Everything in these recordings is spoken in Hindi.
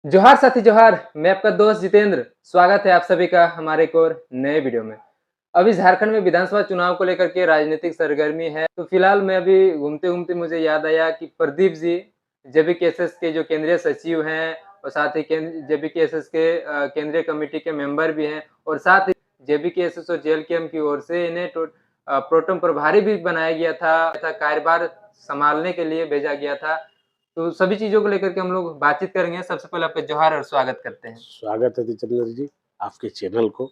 जोहार साथी जोहार। मैं आपका दोस्त जितेंद्र। स्वागत है आप सभी का हमारे एक और नए वीडियो में। अभी झारखंड में विधानसभा चुनाव को लेकर के राजनीतिक सरगर्मी है। तो फिलहाल मैं अभी घूमते-घूमते मुझे याद आया कि प्रदीप जी जेबीकेएसएस के जो केंद्रीय सचिव हैं और साथ ही जेबीकेएसएस के केंद्रीय कमेटी के मेंबर भी हैं और साथ ही जेबीकेएसएस और जेएलकेएम की ओर से इन्हें प्रोटेम प्रभारी भी बनाया गया था, कार्यभार संभालने के लिए भेजा गया था। तो सभी चीज़ों को लेकर के हम लोग बातचीत करेंगे। सबसे पहले आपका जोहार और स्वागत करते हैं। स्वागत है जितेंद्र जी, आपके चैनल को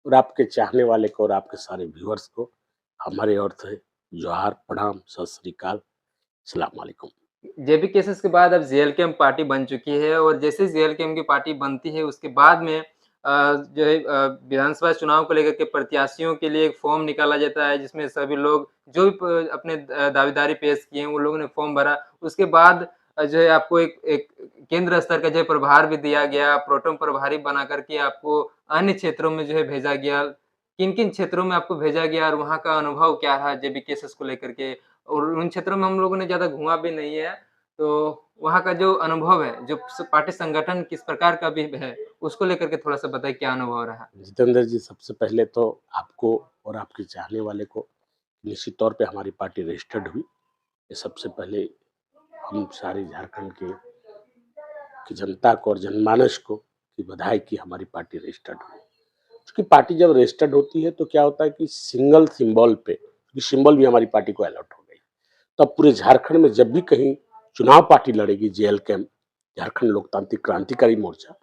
और आपके चाहने वाले को और आपके सारे व्यूअर्स को हमारे ओर से जोहार, प्रणाम, सत श्री अकाल, सलाम वालेकुम। जेपी केसेस के बाद अब जेएलकेएम पार्टी बन चुकी है और जैसे जेएलकेएम की पार्टी बनती है उसके बाद में जो है विधानसभा चुनाव को लेकर के प्रत्याशियों के लिए एक फॉर्म निकाला जाता है जिसमें सभी लोग जो भी अपने दावेदारी पेश किए हैं उन लोगों ने फॉर्म भरा। उसके बाद जो है आपको एक एक केंद्र स्तर का जो है प्रभार भी दिया गया, प्रोटेम प्रभारी बना करके आपको अन्य क्षेत्रों में जो है भेजा गया। किन-किन क्षेत्रों में आपको भेजा गया और वहाँ का अनुभव क्या रहा जेबी केसेस को लेकर के? और उन क्षेत्रों में हम लोगों ने ज़्यादा घूमा भी नहीं है, तो वहाँ का जो अनुभव है, जो पार्टी संगठन किस प्रकार का भी है, उसको लेकर के थोड़ा-सा बताइए क्या अनुभव रहा? जितेंद्र जी, सबसे पहले तो आपको और आपके चाहने वाले को निश्चित तौर पे हमारी पार्टी रजिस्टर्ड हुई। ये सबसे पहले हम सारे झारखंड के की जनता को और जनमानस को की बधाई कि हमारी पार्टी रजिस्टर्ड हुई। क्योंकि पार्टी जब रजिस्टर्ड होती है तो क्या होता है कि सिंगल सिंबल पे, क्योंकि सिंबल भी हमारी पार्टी को अलॉट हो गई। तो अब पूरे झारखंड में जब भी कहीं चुनाव पार्टी लड़ेगी, जेएलकेएम झारखंड लोकतांत्रिक क्रांतिकारी मोर्चा,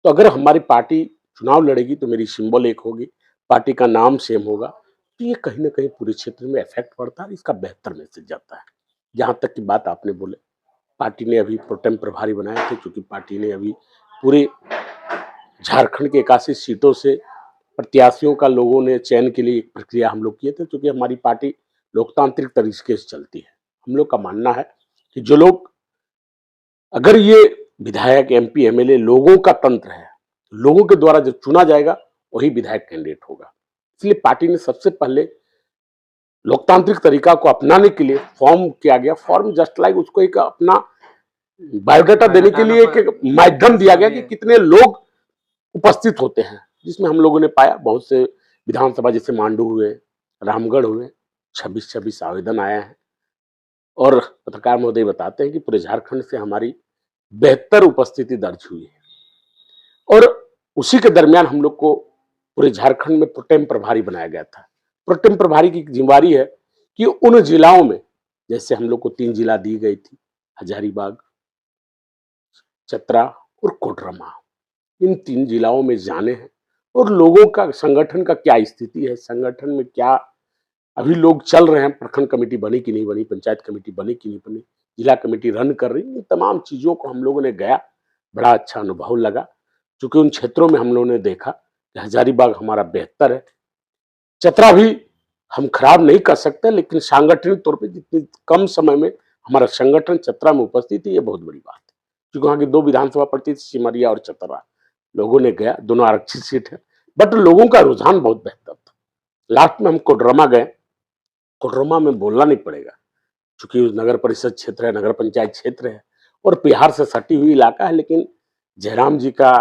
तो अगर हमारी पार्टी चुनाव लड़ेगी तो मेरी सिंबल एक होगी, पार्टी का नाम सेम होगा। तो ये कहीं ना कहीं पूरे क्षेत्र में इफेक्ट पड़ता है, इसका बेहतर मैसेज जाता है। जहाँ तक की बात आपने बोले, पार्टी ने अभी प्रोटेम प्रभारी बनाए थे, क्योंकि पार्टी ने अभी पूरे झारखंड के 81 सीटों से प्रत्याशियों का लोगों ने चयन के लिए एक प्रक्रिया हम लोग किए थे, क्योंकि हमारी पार्टी लोकतांत्रिक तरीके से चलती है। हम लोग का मानना है कि जो लोग, अगर ये विधायक, एमपी, एमएलए लोगों का तंत्र है, लोगों के द्वारा जो चुना जाएगा वही विधायक कैंडिडेट होगा। इसलिए पार्टी ने सबसे पहले लोकतांत्रिक तरीका को अपनाने के लिए फॉर्म किया गया। फॉर्म जस्ट लाइक उसको एक अपना बायोडाटा देने के लिए एक माध्यम दिया गया कि कितने लोग उपस्थित होते हैं, जिसमें हम लोगों ने पाया बहुत से विधानसभा जैसे मांडू हुए, रामगढ़ हुए, 26-26 आवेदन आया है। और पत्रकार महोदय बताते हैं कि पूरे झारखंड से हमारी बेहतर उपस्थिति दर्ज हुई है। और उसी के दरमियान हम लोग को पूरे झारखंड में प्रोटेम प्रभारी बनाया गया था। प्रोटेम प्रभारी की जिम्मेवारी है कि उन जिलाओं में, जैसे हम लोग को 3 जिला दी गई थी, हजारीबाग, चतरा और कोडरमा, इन 3 जिलाओं में जाने हैं और लोगों का, संगठन का क्या स्थिति है, संगठन में क्या अभी लोग चल रहे हैं, प्रखंड कमेटी बनी कि नहीं बनी, पंचायत कमेटी बनी कि नहीं बनी, जिला कमेटी रन कर रही, इन तमाम चीजों को हम लोगों ने गया। बड़ा अच्छा अनुभव लगा, क्योंकि उन क्षेत्रों में हम लोगों ने देखा कि हजारीबाग हमारा बेहतर है, चतरा भी हम खराब नहीं कर सकते, लेकिन सांगठनिक तौर पर जितनी कम समय में हमारा संगठन चतरा में उपस्थित है, ये बहुत बड़ी बात है। क्योंकि वहाँ की 2 विधानसभा पड़ती थी, सिमरिया और चतरा। लोगों ने गया, दोनों आरक्षित सीट है, बट लोगों का रुझान बहुत बेहतर था। लास्ट में हम कोडरमा गए। कोडरमा में बोलना नहीं पड़ेगा, क्योंकि नगर परिषद क्षेत्र है, नगर पंचायत क्षेत्र है और बिहार से सटी हुई इलाका है, लेकिन जयराम जी का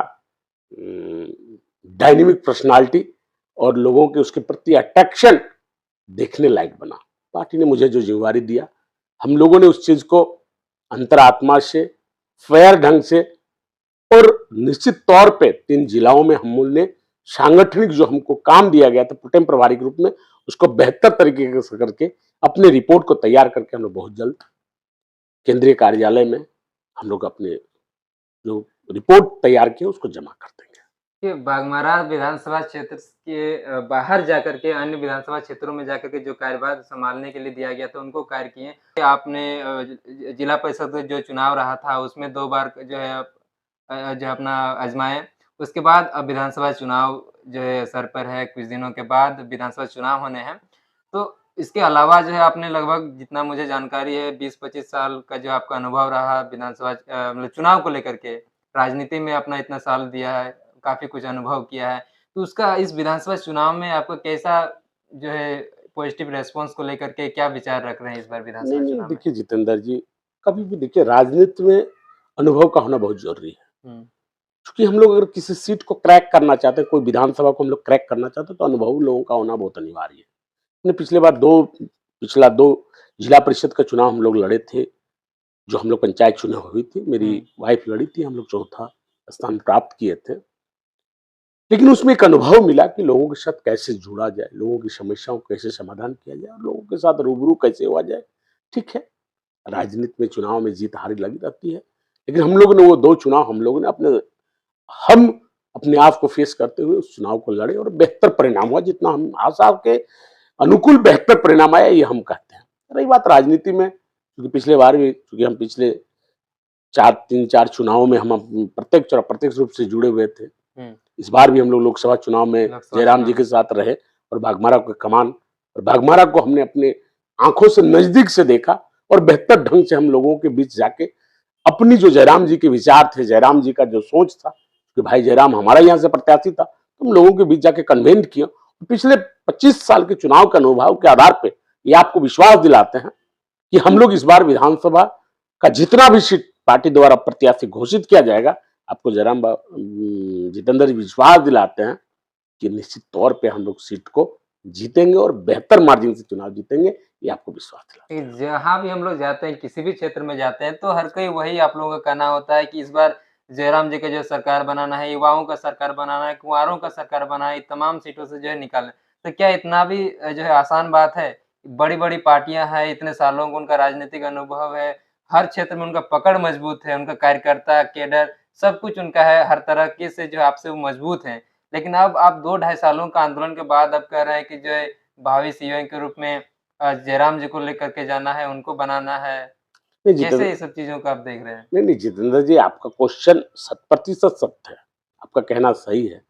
डायनेमिक पर्सनालिटी और लोगों के उसके प्रति अट्रैक्शन देखने लायक बना। पार्टी ने मुझे जो जिम्मेवारी दिया, हम लोगों ने उस चीज को अंतरात्मा से, फेयर ढंग से और निश्चित तौर पे 3 जिलाओं में हमने सांगठनिक जो हमको काम दिया गया था प्रोटेम प्रभारी के रूप में, उसको बेहतर तरीके से करके अपने रिपोर्ट को तैयार करके हम लोग बहुत जल्द केंद्रीय कार्यालय में हम लोग अपने जो रिपोर्ट तैयार किए उसको जमा कर देंगे। कि बाघमारा विधानसभा क्षेत्र के बाहर जाकर के अन्य विधानसभा क्षेत्रों में जाकर के जो कार्यभार संभालने के लिए दिया गया था उनको कार्य किए। आपने जिला परिषद का जो चुनाव रहा था उसमें 2 बार जो है जो अपना आजमाए। उसके बाद अब विधानसभा चुनाव जो है सर पर है, कुछ दिनों के बाद विधानसभा चुनाव होने हैं। तो इसके अलावा जो है आपने लगभग जितना मुझे जानकारी है 20-25 साल का जो आपका अनुभव रहा विधानसभा मतलब चुनाव को लेकर के, राजनीति में अपना इतना साल दिया है, काफ़ी कुछ अनुभव किया है। तो उसका इस विधानसभा चुनाव में आपको कैसा जो है पॉजिटिव रिस्पॉन्स को लेकर के क्या विचार रख रहे हैं इस बार नहीं विधानसभा नहीं, चुनाव में? देखिए जितेंद्र जी, कभी भी देखिए राजनीति में अनुभव का होना बहुत जरूरी है। हुँ। क्योंकि हम लोग अगर किसी सीट को क्रैक करना चाहते हैं, कोई विधानसभा को हम लोग क्रैक करना चाहते हैं, तो अनुभवी लोगों का होना बहुत अनिवार्य है। हमने पिछला 2 जिला परिषद का चुनाव हम लोग लड़े थे, जो हम लोग पंचायत चुनाव हुई थी, मेरी वाइफ लड़ी थी, हम लोग चौथा स्थान प्राप्त किए थे। लेकिन उसमें एक अनुभव मिला कि लोगों के साथ कैसे जुड़ा जाए, लोगों की समस्याओं को कैसे समाधान किया जाए और लोगों के साथ रूबरू कैसे हुआ जाए। ठीक है, राजनीति में चुनाव में जीत हार लगी रहती है, लेकिन हम लोगों ने वो 2 चुनाव हम लोगों ने हम अपने आप को फेस करते हुए उस चुनाव को लड़े और बेहतर परिणाम हुआ, जितना हम आशा के अनुकूल बेहतर परिणाम आया, ये हम कहते हैं। रही बात राजनीति में, क्योंकि पिछले बार भी, क्योंकि हम पिछले 3-4 चुनावों में हम प्रत्यक्ष रूप से जुड़े हुए थे। इस बार भी हम लोग लोकसभा चुनाव में जयराम जी के साथ रहे और बाघमारा को कमान और बाघमारा को हमने अपने आंखों से नजदीक से देखा और बेहतर ढंग से हम लोगों के बीच जाके अपनी जो जयराम जी के विचार थे, जयराम जी का जो सोच था कि भाई जयराम हमारा यहाँ से प्रत्याशी था, तो हम लोगों के बीच जाके कन्वेंट किया। पिछले 25 साल के चुनाव के अनुभव के आधार पर ये आपको विश्वास दिलाते हैं कि हम लोग इस बार विधानसभा का जितना भी सीट पार्टी द्वारा प्रत्याशी घोषित किया जाएगा, आपको जितेंद्र जी विश्वास दिलाते हैं कि निश्चित तौर पे हम लोग सीट को जीतेंगे और बेहतर मार्जिन से चुनाव जीतेंगे, ये आपको विश्वास दिलाते हैं। जहाँ भी हम लोग जाते हैं, किसी भी क्षेत्र में जाते हैं, तो हर कोई वही आप लोगों का कहना होता है कि इस बार जयराम जी का जो सरकार बनाना है, युवाओं का सरकार बनाना है, कुँवारों का सरकार बनाना है, तमाम सीटों से जो है निकालना है। तो क्या इतना भी जो है आसान बात है? बड़ी-बड़ी पार्टियाँ हैं, इतने सालों का उनका राजनीतिक अनुभव है, हर क्षेत्र में उनका पकड़ मजबूत है, उनका कार्यकर्ता, कैडर सब कुछ उनका है, हर तरह के से जो है आपसे वो मजबूत हैं। लेकिन अब आप 2 ढाई सालों का आंदोलन के बाद अब कह रहे हैं कि जो है भावी सीएम के रूप में जयराम जी को लेकर के जाना है, उनको बनाना है। नहीं कैसे जितेंद्र ये सब चीज़ों को आप देख रहे हैं? नहीं जितेंद्र जी, आपका क्वेश्चन 100% सत्य है, आपका कहना सही है।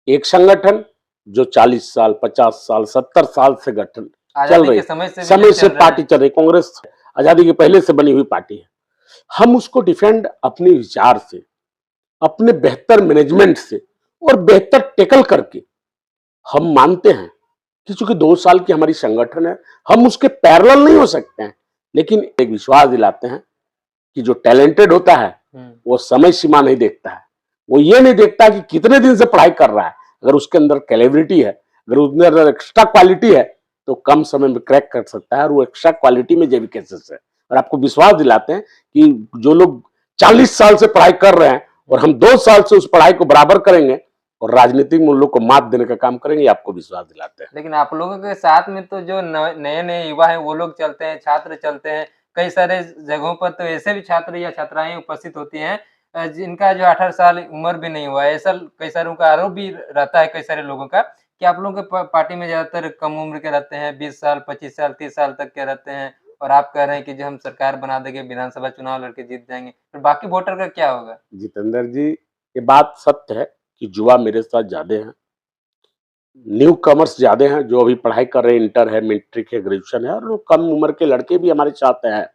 एक संगठन जो 40 साल, 50 साल, 70 साल से गठन चल आज़ादी रही, के समय से भी जो समय से चल रहे पार्टी हैं। चल रही, कांग्रेस आजादी के पहले से बनी हुई पार्टी है। हम उसको डिफेंड अपने विचार से, अपने बेहतर मैनेजमेंट से और बेहतर टेकल करके हम मानते हैं कि चूंकि 2 साल की हमारी संगठन है, हम उसके पैरेलल नहीं हो सकते हैं, लेकिन एक विश्वास दिलाते हैं कि जो टैलेंटेड होता है वो समय सीमा नहीं देखता है, वो ये नहीं देखता कि कितने दिन से पढ़ाई कर रहा है। अगर उसके अंदर कैलेबिलिटी है, अगर उसके अंदर एक्स्ट्रा क्वालिटी है, तो कम समय में क्रैक कर सकता है और वो एक्स्ट्रा क्वालिटी में जेबी केसेस है। और आपको विश्वास दिलाते हैं कि जो लोग 40 साल से पढ़ाई कर रहे हैं और हम 2 साल से उस पढ़ाई को बराबर करेंगे और राजनीतिक मूल्यों को मात देने का काम करेंगे, आपको विश्वास दिलाते हैं। लेकिन आप लोगों के साथ में तो जो न नए-नए युवा हैं, वो लोग चलते हैं, छात्र चलते हैं। कई सारे जगहों पर तो ऐसे भी छात्र या छात्राएँ उपस्थित होती हैं जिनका जो 18 साल उम्र भी नहीं हुआ है। ऐसा कई सारों का आरोप भी रहता है कई सारे लोगों का कि आप लोगों के पार्टी में ज़्यादातर कम उम्र के रहते हैं, 20 साल, 25 साल, 30 साल तक के रहते हैं और आप कह रहे हैं कि जो हम सरकार बना देंगे, विधानसभा चुनाव लड़के जीत जाएँगे। फिर बाकी वोटर का क्या होगा? जितेंद्र जी, ये बात सत्य है कि युवा मेरे साथ ज्यादा हैं, न्यू कमर्स ज्यादा हैं, जो अभी पढ़ाई कर रहे हैं, इंटर है, मैट्रिक है, ग्रेजुएशन है, और कम उम्र के लड़के भी हमारे साथ हैं।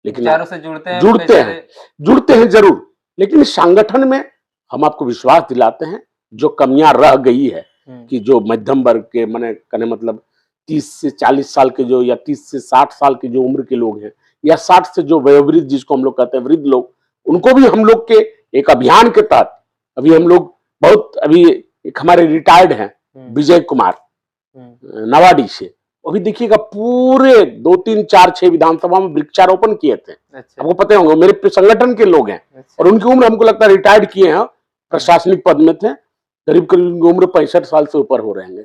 लेकिन विचारों से जुड़ते हैं कई जुड़ते हैं सारे। जुड़ते हैं जरूर, लेकिन इस संगठन में हम आपको विश्वास दिलाते हैं जो कमियां रह गई है कि जो मध्यम वर्ग के मैंने कहने मतलब 30 से 40 साल के जो, या 30 से 60 साल के जो उम्र के लोग हैं, या 60 से जो वयोवृद्ध जिसको हम लोग कहते हैं वृद्ध लोग, उनको भी हम लोग के एक अभियान के तहत अभी हम लोग बहुत अभी एक हमारे रिटायर्ड हैं विजय कुमार नवाडी से, अभी देखिएगा पूरे 2 3 4 6 विधानसभा में वृक्षारोपण किए थे। अच्छा। आपको पता होंगे मेरे संगठन के लोग हैं। अच्छा। और उनकी उम्र हमको लगता है रिटायर्ड किए हैं, प्रशासनिक पद में थे, करीब करीब उनकी उम्र 65 साल से ऊपर हो रहेंगे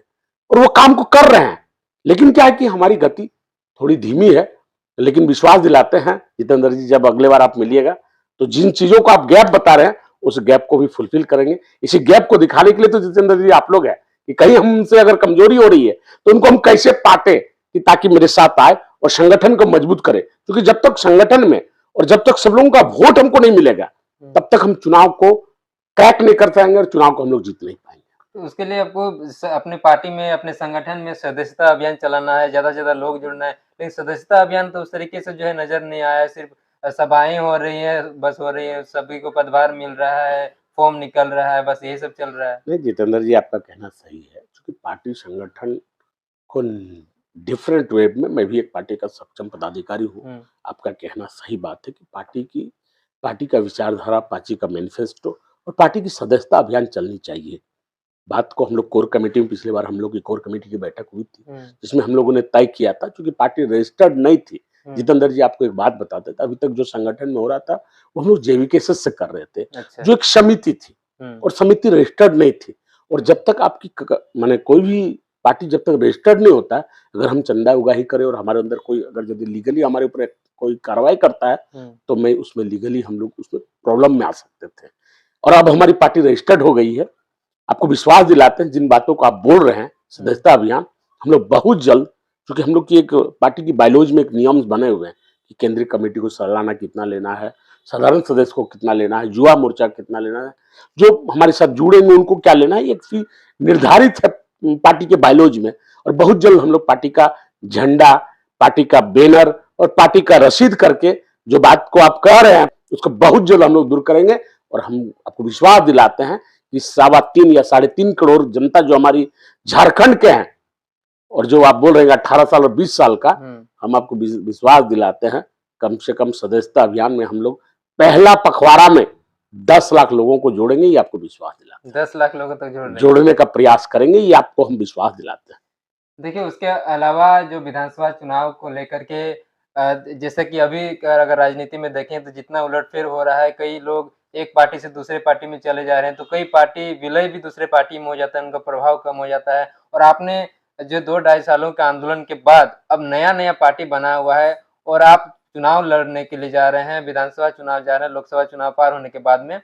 और वो काम को कर रहे हैं। लेकिन क्या है कि हमारी गति थोड़ी धीमी है, लेकिन विश्वास दिलाते हैं जितेंद्र जी, जब अगले बार आप मिलिएगा तो जिन चीजों को आप गैप बता रहे हैं उस गैप को भी फुलफिल करेंगे। इसी गैप को दिखाने के लिए तो जितेंद्र जी आप लोग हैं कि कहीं हमसे अगर कमजोरी हो रही है तो उनको हम कैसे पाटे कि ताकि मेरे साथ आए और संगठन को मजबूत करे, क्योंकि जब तक संगठन में और जब तक सब लोगों का वोट हमको नहीं मिलेगा तब तक हम चुनाव को क्रैक नहीं कर पाएंगे और चुनाव को हम लोग जीत नहीं पाएंगे। तो उसके लिए आपको अपनी पार्टी में, अपने संगठन में सदस्यता अभियान चलाना है, ज़्यादा से ज़्यादा लोग जुड़ना है। लेकिन सदस्यता अभियान तो उस तरीके से जो है नज़र नहीं आया है, सिर्फ़ सभाएँ हो रही हैं, बस हो रही हैं, सभी को पदभार मिल रहा है, फॉर्म निकल रहा है, बस यही सब चल रहा है। नहीं जितेंद्र जी, आपका कहना सही है, क्योंकि पार्टी संगठन को डिफरेंट वे में, मैं भी एक पार्टी का सक्षम पदाधिकारी हूँ। आपका कहना सही बात है कि पार्टी का विचारधारा, पार्टी का मैनिफेस्टो और पार्टी की सदस्यता अभियान चलनी चाहिए। बात को हम लोग कोर कमेटी में, पिछली बार हम लोग की कोर कमेटी की बैठक हुई थी, जिसमें हम लोगों ने तय किया था, चूंकि पार्टी रजिस्टर्ड नहीं थी। जितेंद्र जी आपको एक बात बताते थे, अभी तक जो संगठन में हो रहा था वो हम लोग जेवीकेएसएस से कर रहे थे। अच्छा। जो एक समिति थी और समिति रजिस्टर्ड नहीं थी, और जब तक आपकी माने कोई भी पार्टी जब तक रजिस्टर्ड नहीं होता, अगर हम चंदा उगाही करें और हमारे अंदर कोई अगर यदि लीगली हमारे ऊपर कोई कार्रवाई करता है, तो मैं उसमें लीगली हम लोग उसमें प्रॉब्लम में आ सकते थे। और अब हमारी पार्टी रजिस्टर्ड हो गई है। आपको विश्वास दिलाते हैं, जिन बातों को आप बोल रहे हैं, सदस्यता अभियान हम लोग बहुत जल्द, क्योंकि हम लोग की एक पार्टी की बायलॉज में एक नियम बने हुए हैं कि केंद्रीय कमेटी को सालाना कितना लेना है, साधारण सदस्य को कितना लेना है, युवा मोर्चा कितना लेना है, जो हमारे साथ जुड़ेंगे उनको क्या लेना है, एक चीज निर्धारित है पार्टी के बायलॉज में। और बहुत जल्द हम लोग पार्टी का झंडा, पार्टी का बैनर और पार्टी का रसीद करके जो बात को आप कह रहे हैं उसको बहुत जल्द हम लोग दूर करेंगे। और हम आपको विश्वास दिलाते हैं कि 3.25 या 3.5 करोड़ जनता जो हमारी झारखंड के हैं, और जो आप बोल रहे हैं 18 साल और 20 साल का, हम आपको विश्वास दिलाते हैं कम से कम सदस्यता अभियान में हम लोग पहला पखवाड़ा में 10 लाख लोगों को जोड़ेंगे। ये आपको विश्वास दिलाते हैं। 10 लाख लोगों तक जोड़ने का प्रयास करेंगे, ये आपको हम विश्वास दिलाते हैं। देखिए, उसके अलावा जो विधानसभा चुनाव को लेकर के जैसे कि अभी अगर राजनीति में देखें तो जितना उलटफेर हो रहा है, कई लोग एक पार्टी से दूसरे पार्टी में चले जा रहे हैं, तो कई पार्टी विलय भी दूसरे पार्टी में हो जाता है, उनका प्रभाव कम हो जाता है। और आपने जो 2 ढाई सालों के आंदोलन के बाद अब नया-नया पार्टी बना हुआ है और आप चुनाव लड़ने के लिए जा रहे हैं, विधानसभा चुनाव जा रहे हैं, लोकसभा चुनाव पार होने के बाद में।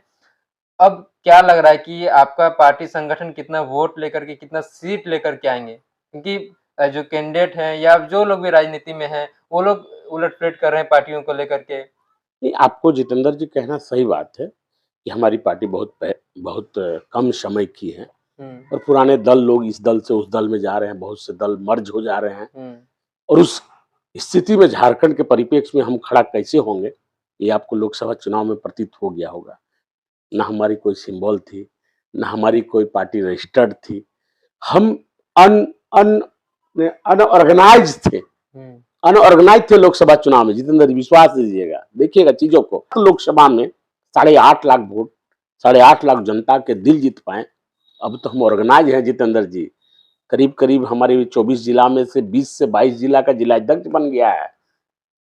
अब क्या लग रहा है कि आपका पार्टी संगठन कितना वोट लेकर के, कितना सीट लेकर के आएँगे? क्योंकि जो कैंडिडेट हैं या जो लोग भी राजनीति में हैं, वो लोग उलट-पलट कर रहे हैं पार्टियों को लेकर के। नहीं, आपको जितेंद्र जी कहना सही बात है कि हमारी पार्टी बहुत कम समय की है, और पुराने दल लोग इस दल से उस दल में जा रहे हैं, बहुत से दल मर्ज हो जा रहे हैं। और उस स्थिति में झारखंड के परिप्रेक्ष्य में हम खड़ा कैसे होंगे, ये आपको लोकसभा चुनाव में प्रतीत हो गया होगा। ना हमारी कोई सिंबल थी, ना हमारी कोई पार्टी रजिस्टर्ड थी। हम अन अन अनऑर्गेनाइज थे, अनऑर्गेनाइज थे लोकसभा चुनाव में। जितेंद्र जी विश्वास दीजिएगा, देखिएगा चीजों को। लोकसभा में 8.5 लाख वोट, 8.5 लाख जनता के दिल जीत पाए। अब तो हम ऑर्गेनाइज हैं जितेंद्र जी। करीब करीब हमारे 24 जिला में से 20 से 22 जिला का जिला अध्यक्ष बन गया है।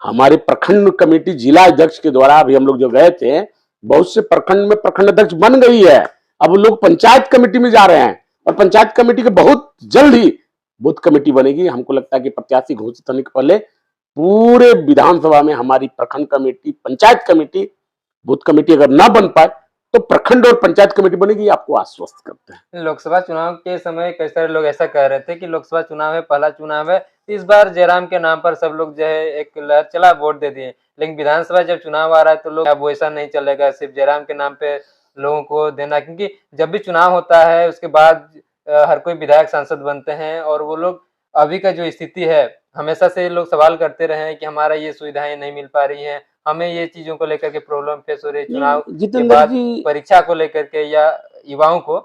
हमारे प्रखंड कमेटी जिला अध्यक्ष के द्वारा अभी हम लोग जो गए थे, बहुत से प्रखंड में प्रखंड अध्यक्ष बन गई है। अब लोग पंचायत कमेटी में जा रहे हैं, और पंचायत कमेटी के बहुत जल्द ही बूथ कमेटी बनेगी। हमको लगता है कि प्रत्याशी घोषित होने के पहले पूरे विधानसभा में हमारी प्रखंड committee, panchayat committee, booth committee अगर ना बन पाए तो प्रखंड और पंचायत कमेटी बनेगी, आपको आश्वस्त करते हैं। लोकसभा चुनाव के समय कई सारे लोग ऐसा कह रहे थे कि लोकसभा चुनाव है, पहला चुनाव है, इस बार जयराम के नाम पर सब लोग जो है एक लहर चला वोट दे दिए। लेकिन विधानसभा जब चुनाव आ रहा है तो लोग अब वैसा नहीं चलेगा, सिर्फ जयराम के नाम पे लोगों को देना, क्योंकि जब भी चुनाव होता है उसके बाद हर कोई विधायक सांसद बनते हैं और वो लोग अभी का जो स्थिति है, हमेशा से लोग सवाल करते रहे हैं कि हमारा ये सुविधाएं नहीं मिल पा रही हैं, हमें ये चीजों को लेकर के प्रॉब्लम फेस हो रही है चुनाव के बाद, परीक्षा को लेकर के या युवाओं को।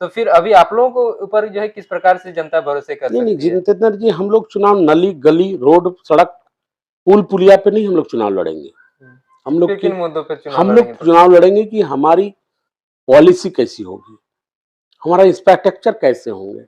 तो फिर अभी आप लोगों को ऊपर जो है किस प्रकार से जनता भरोसे कर सकती है? जितेंद्र जी, हम लोग चुनाव नली गली रोड सड़क पुल पुलिया पे नहीं हम लोग चुनाव लड़ेंगे। हम लोग किन मुद्दों पे चुनाव लड़ेंगे कि हमारी पॉलिसी कैसी होगी, हमारा इंफ्रास्ट्रक्चर कैसे होंगे,